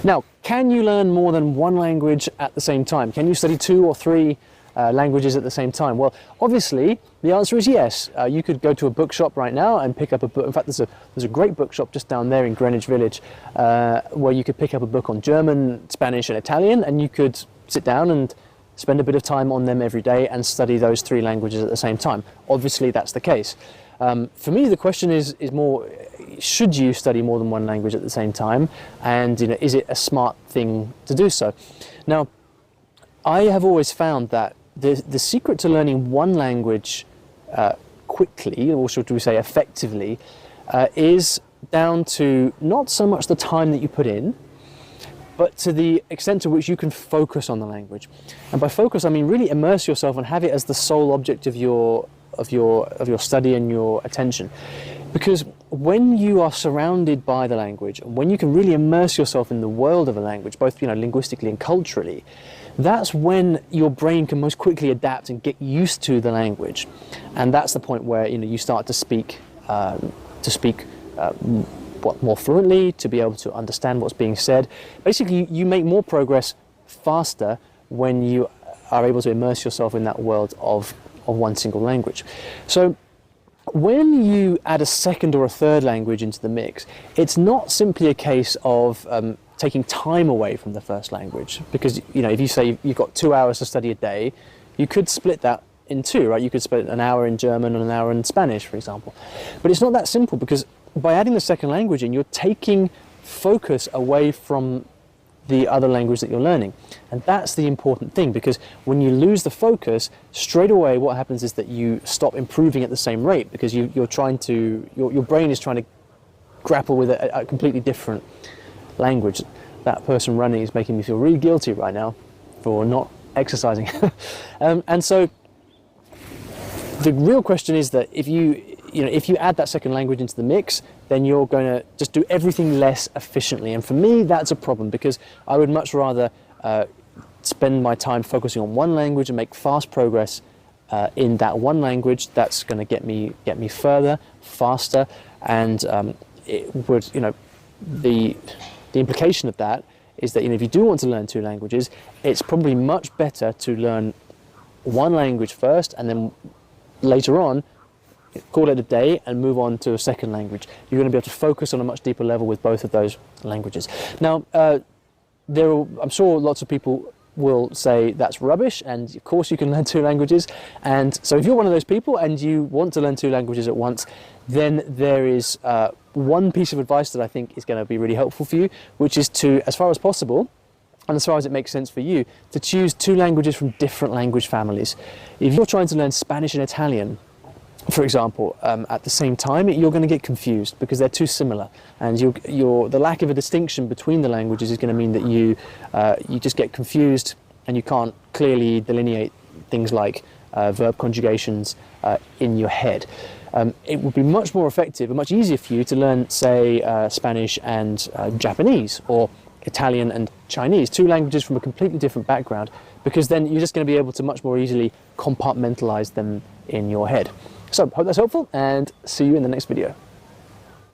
Now, can you learn more than one language at the same time? Can you study 2 or 3 languages at the same time? Well, obviously, the answer is yes. You could go to a bookshop right now and pick up a book. In fact, there's a great bookshop just down there in Greenwich Village where you could pick up a book on German, Spanish and Italian, and you could sit down and spend a bit of time on them every day and study those 3 languages at the same time. Obviously, that's the case. For me, the question is more, should you study more than one language at the same time? And is it a smart thing to do so? Now, I have always found that the secret to learning one language quickly, or should we say effectively, is down to not so much the time that you put in, but to the extent to which you can focus on the language. And by focus, I mean really immerse yourself and have it as the sole object of your study and your attention. Because when you are surrounded by the language, and when you can really immerse yourself in the world of a language, both linguistically and culturally, that's when your brain can most quickly adapt and get used to the language. And that's the point where you start to speak more fluently, to be able to understand what's being said. Basically, you make more progress faster when you are able to immerse yourself in that world of one single language. So when you add a second or a third language into the mix, it's not simply a case of taking time away from the first language, because if you say you've got 2 hours to study a day, you could split that in 2, right? You could split an hour in German and an hour in Spanish, for example. But it's not that simple, because by adding the second language in, you're taking focus away from the other language that you're learning. And that's the important thing, because when you lose the focus, straight away what happens is that you stop improving at the same rate, because your brain is trying to grapple with a completely different language. That person running is making me feel really guilty right now for not exercising. And so the real question is that if you add that second language into the mix, then you're going to just do everything less efficiently. And for me, that's a problem, because I would much rather spend my time focusing on one language and make fast progress in that one language. That's going to get me further, faster, and it would, the implication of that is that if you do want to learn 2 languages, it's probably much better to learn one language first, and then later on call it a day and move on to a second language. You're going to be able to focus on a much deeper level with both of those languages. Now, I'm sure lots of people will say that's rubbish, and of course you can learn 2 languages. And so if you're one of those people and you want to learn 2 languages at once, then there is one piece of advice that I think is going to be really helpful for you, which is to, as far as possible, and as far as it makes sense for you, to choose 2 languages from different language families. If you're trying to learn Spanish and Italian, for example, at the same time, you're going to get confused because they're too similar, and the lack of a distinction between the languages is going to mean that you just get confused, and you can't clearly delineate things like verb conjugations in your head. It would be much more effective and much easier for you to learn, say, Spanish and Japanese, or Italian and Chinese, 2 languages from a completely different background, because then you're just going to be able to much more easily compartmentalize them in your head. So, hope that's helpful, and see you in the next video.